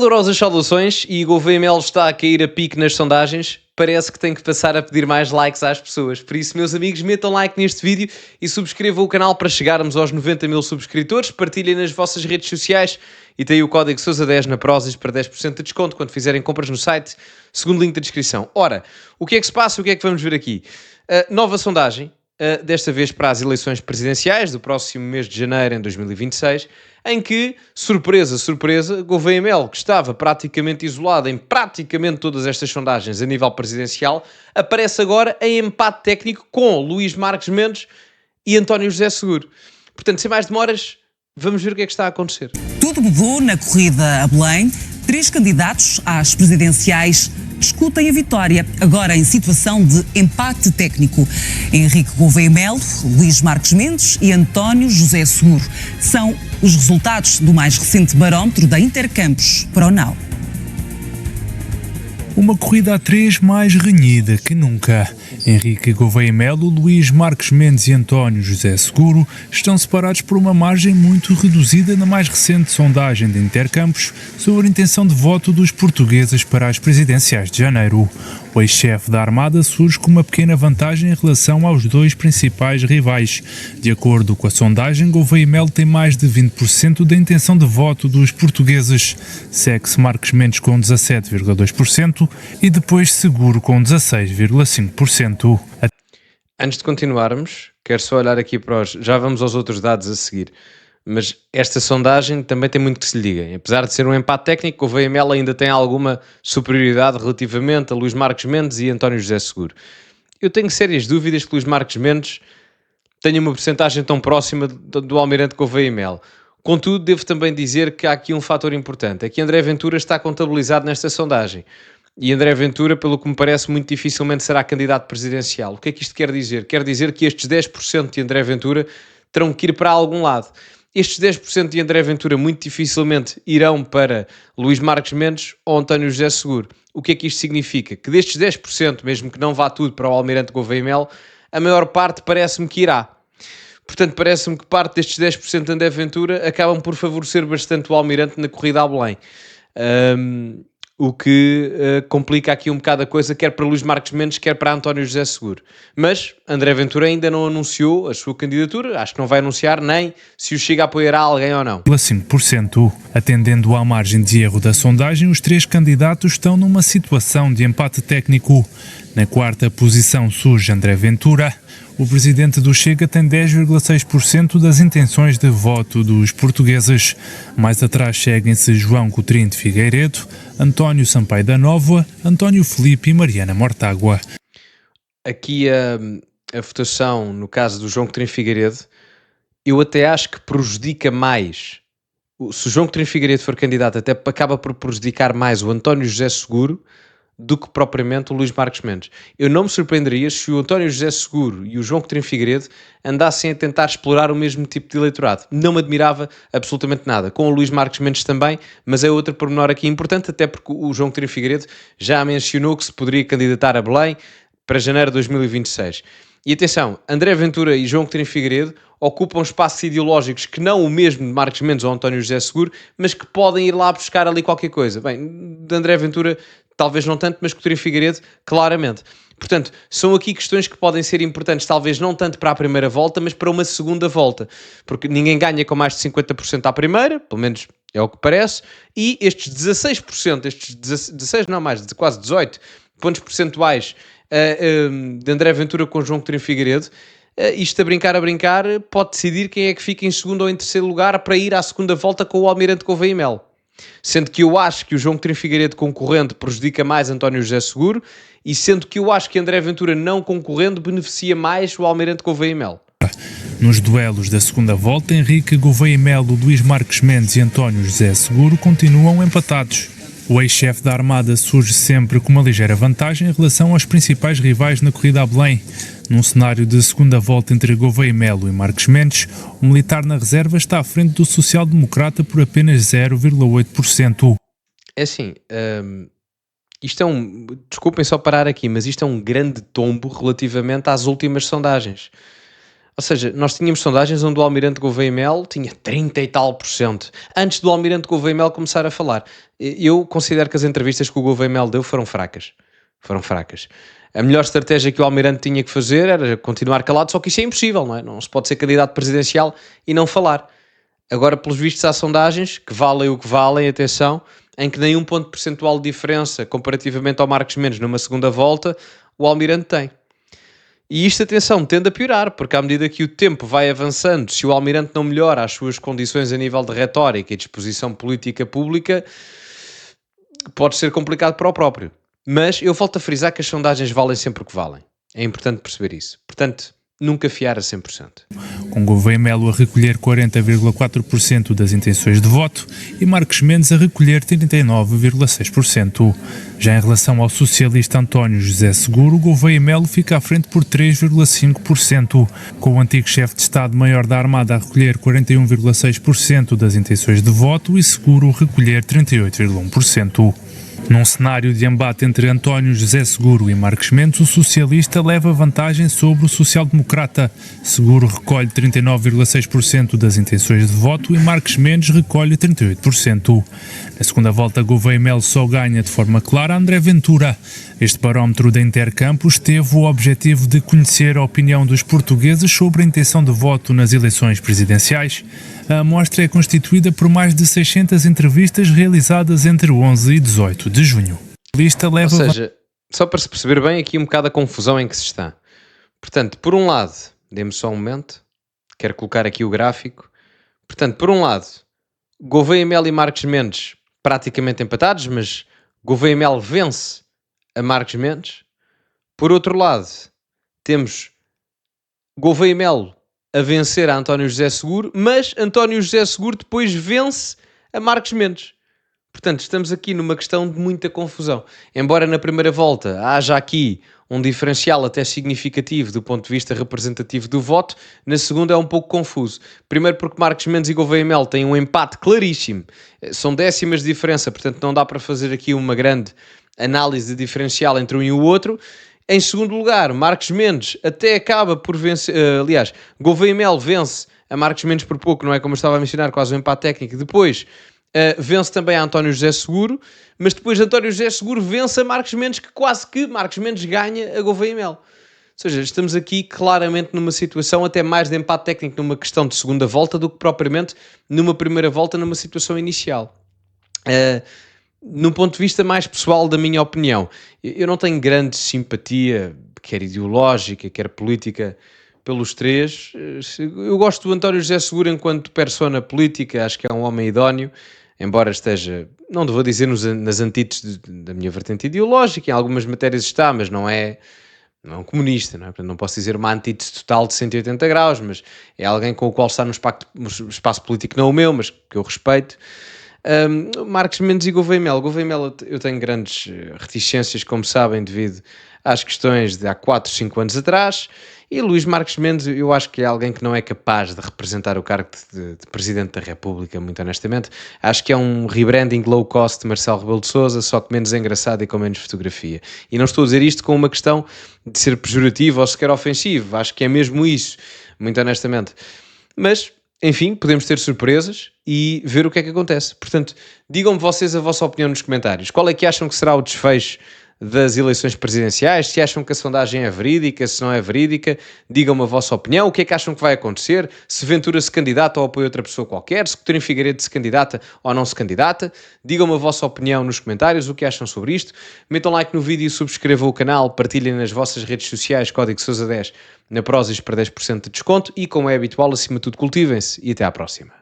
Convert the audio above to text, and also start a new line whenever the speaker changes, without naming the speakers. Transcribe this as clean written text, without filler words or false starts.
Calorosas saudações, e Gouveia Mel está a cair a pique nas sondagens. Parece que tem que passar a pedir mais likes às pessoas. Por isso, meus amigos, metam like neste vídeo e subscrevam o canal para chegarmos aos 90 mil subscritores. Partilhem nas vossas redes sociais e têm o código Sousa10 na Prozis para 10% de desconto quando fizerem compras no site, segundo link da descrição. Ora, o que é que se passa? O que é que vamos ver aqui? Nova sondagem, desta vez para as eleições presidenciais do próximo mês de janeiro em 2026, em que, surpresa, surpresa, Gouveia Mel, que estava praticamente isolado em praticamente todas estas sondagens a nível presidencial, aparece agora em empate técnico com Luís Marques Mendes e António José Seguro. Portanto, sem mais demoras, vamos ver o que é que está a acontecer.
Tudo mudou na corrida a Belém. 3 candidatos às presidenciais discutem a vitória, agora em situação de empate técnico. Henrique Gouveia Mel, Luís Marques Mendes e António José Seguro são os resultados do mais recente barómetro da Intercampos para o Now.
Uma corrida a 3 mais renhida que nunca. Henrique Gouveia Melo, Luís Marques Mendes e António José Seguro estão separados por uma margem muito reduzida na mais recente sondagem de Intercampos sobre a intenção de voto dos portugueses para as presidenciais de janeiro. O ex-chefe da Armada surge com uma pequena vantagem em relação aos dois principais rivais. De acordo com a sondagem, Gouveia Melo tem mais de 20% da intenção de voto dos portugueses. Segue-se Marques Mendes com 17,2% e depois Seguro com 16,5%.
Antes de continuarmos, quero só olhar aqui para os... Já vamos aos outros dados a seguir. Mas esta sondagem também tem muito que se lhe diga. Apesar de ser um empate técnico, Gouveia Mel ainda tem alguma superioridade relativamente a Luís Marques Mendes e António José Seguro. Eu tenho sérias dúvidas que Luís Marques Mendes tenha uma percentagem tão próxima do almirante Gouveia Mel. Contudo, devo também dizer que há aqui um fator importante. É que André Ventura está contabilizado nesta sondagem. E André Ventura, pelo que me parece, muito dificilmente será candidato presidencial. O que é que isto quer dizer? Quer dizer que estes 10% de André Ventura terão que ir para algum lado. Estes 10% de André Ventura muito dificilmente irão para Luís Marques Mendes ou António José Seguro. O que é que isto significa? Que destes 10%, mesmo que não vá tudo para o almirante Gouveia Mel, a maior parte parece-me que irá. Portanto, parece-me que parte destes 10% de André Ventura acabam por favorecer bastante o almirante na corrida a Belém. O que complica aqui um bocado a coisa, quer para Luís Marques Mendes, quer para António José Seguro. Mas André Ventura ainda não anunciou a sua candidatura, acho que não vai anunciar nem se o Chega a apoiar a alguém ou não.
5%. Atendendo à margem de erro da sondagem, os 3 candidatos estão numa situação de empate técnico. Na quarta posição surge André Ventura. O presidente do Chega tem 10,6% das intenções de voto dos portugueses. Mais atrás seguem-se João Coutinho de Figueiredo, António Sampaio da Nova, António Filipe e Mariana Mortágua.
Aqui a votação, no caso do João Coutinho de Figueiredo, eu até acho que prejudica mais. Se o João Coutinho de Figueiredo for candidato, até acaba por prejudicar mais o António José Seguro do que propriamente o Luís Marques Mendes. Eu não me surpreenderia se o António José Seguro e o João Coutinho de Figueiredo andassem a tentar explorar o mesmo tipo de eleitorado. Não me admirava absolutamente nada. Com o Luís Marques Mendes também, mas é outro pormenor aqui importante, até porque o João Coutinho de Figueiredo já mencionou que se poderia candidatar a Belém para janeiro de 2026. E atenção, André Ventura e João Coutinho de Figueiredo ocupam espaços ideológicos que não o mesmo de Marques Mendes ou António José Seguro, mas que podem ir lá buscar ali qualquer coisa. Bem, de André Ventura talvez não tanto, mas Coutinho de Figueiredo claramente. Portanto, são aqui questões que podem ser importantes, talvez não tanto para a primeira volta, mas para uma segunda volta. Porque ninguém ganha com mais de 50% à primeira, pelo menos é o que parece, e estes 16%, estes 16 não mais, quase 18 pontos percentuais de André Ventura com João Coutinho de Figueiredo, isto a brincar, pode decidir quem é que fica em segundo ou em terceiro lugar para ir à segunda volta com o almirante Gouveia Mel. Sendo que eu acho que o João Coutinho de Figueiredo concorrente prejudica mais António José Seguro, e sendo que eu acho que André Ventura não concorrendo beneficia mais o almirante Gouveia Mel.
Nos duelos da segunda volta, Henrique Gouveia Melo, Luís Marques Mendes e António José Seguro continuam empatados. O ex-chefe da Armada surge sempre com uma ligeira vantagem em relação aos principais rivais na corrida a Belém. Num cenário de segunda volta entre Gouveia Melo e Marques Mendes, o militar na reserva está à frente do social-democrata por apenas 0,8%.
É assim, isto é desculpem só parar aqui, mas isto é um grande tombo relativamente às últimas sondagens. Ou seja, nós tínhamos sondagens onde o Almirante Gouveia Mel tinha 30 e tal por cento, antes do Almirante Gouveia Mel começar a falar. Eu considero que as entrevistas que o Gouveia Mel deu foram fracas. Foram fracas. A melhor estratégia que o Almirante tinha que fazer era continuar calado, só que isso é impossível, não é? Não se pode ser candidato presidencial e não falar. Agora, pelos vistos, há sondagens que valem o que valem, atenção, em que nem um ponto percentual de diferença comparativamente ao Marcos Mendes numa segunda volta, o Almirante tem. E isto, atenção, tende a piorar, porque à medida que o tempo vai avançando, se o Almirante não melhora as suas condições a nível de retórica e disposição política pública, pode ser complicado para o próprio. Mas eu volto a frisar que as sondagens valem sempre o que valem. É importante perceber isso. Portanto, nunca fiar a 100%.
Com Gouveia Melo a recolher 40,4% das intenções de voto e Marcos Mendes a recolher 39,6%. Já em relação ao socialista António José Seguro, Gouveia Melo fica à frente por 3,5%, com o antigo chefe de Estado-Maior da Armada a recolher 41,6% das intenções de voto e Seguro recolher 38,1%. Num cenário de embate entre António José Seguro e Marcos Mendes, o socialista leva vantagem sobre o social-democrata. Seguro recolhe 39,6% das intenções de voto e Marcos Mendes recolhe 38%. Na segunda volta, Gouveia Melo só ganha de forma clara André Ventura. Este barómetro da Intercampos teve o objetivo de conhecer a opinião dos portugueses sobre a intenção de voto nas eleições presidenciais. A amostra é constituída por mais de 600 entrevistas realizadas entre 11 e 18 de junho. A lista leva...
Ou seja, só para se perceber bem aqui um bocado a confusão em que se está. Portanto, por um lado, dê-me só um momento, quero colocar aqui o gráfico. Portanto, por um lado, Gouveia Melo e Marcos Mendes praticamente empatados, mas Gouveia Melo vence a Marcos Mendes. Por outro lado, temos Gouveia Melo a vencer a António José Seguro, mas António José Seguro depois vence a Marcos Mendes. Portanto, estamos aqui numa questão de muita confusão. Embora na primeira volta haja aqui um diferencial até significativo do ponto de vista representativo do voto, na segunda é um pouco confuso. Primeiro porque Marcos Mendes e Gouveia Melo têm um empate claríssimo. São décimas de diferença, portanto não dá para fazer aqui uma grande análise de diferencial entre um e o outro. Em segundo lugar, Marcos Mendes até acaba por vencer... aliás, Gouveia Melo vence a Marcos Mendes por pouco, não é? Como eu estava a mencionar, quase um empate técnico. Depois... vence também a António José Seguro, mas depois António José Seguro vence a Marcos Mendes, que quase que Marcos Mendes ganha a Gouveia Melo. Ou seja, estamos aqui claramente numa situação até mais de empate técnico numa questão de segunda volta do que propriamente numa primeira volta numa situação inicial. Num ponto de vista mais pessoal, da minha opinião, eu não tenho grande simpatia, quer ideológica, quer política, pelos três. Eu gosto do António José Seguro enquanto persona política, acho que é um homem idóneo, embora esteja, não vou dizer nas antíteses da minha vertente ideológica, em algumas matérias está, mas não é um comunista, não é? Portanto, não posso dizer uma antítese total de 180 graus, mas é alguém com o qual está no espaço político, não o meu, mas que eu respeito. Marcos Mendes e Gouveia Melo. Gouveia Melo eu tenho grandes reticências, como sabem, devido às questões de há 4, 5 anos atrás, e Luís Marcos Mendes eu acho que é alguém que não é capaz de representar o cargo de Presidente da República, muito honestamente. Acho que é um rebranding low cost de Marcelo Rebelo de Sousa, só que menos engraçado e com menos fotografia. E não estou a dizer isto com uma questão de ser pejorativo ou sequer ofensivo, acho que é mesmo isso, muito honestamente. Mas... enfim, podemos ter surpresas e ver o que é que acontece. Portanto, digam-me vocês a vossa opinião nos comentários. Qual é que acham que será o desfecho das eleições presidenciais? Se acham que a sondagem é verídica, se não é verídica, digam-me a vossa opinião. O que é que acham que vai acontecer? Se Ventura se candidata ou apoia outra pessoa qualquer? Se Coutinho Figueiredo se candidata ou não se candidata? Digam-me a vossa opinião nos comentários, o que acham sobre isto. Metam like no vídeo, subscrevam o canal, partilhem nas vossas redes sociais, código Sousa10 na Prozis para 10% de desconto e, como é habitual, acima de tudo, cultivem-se e até à próxima.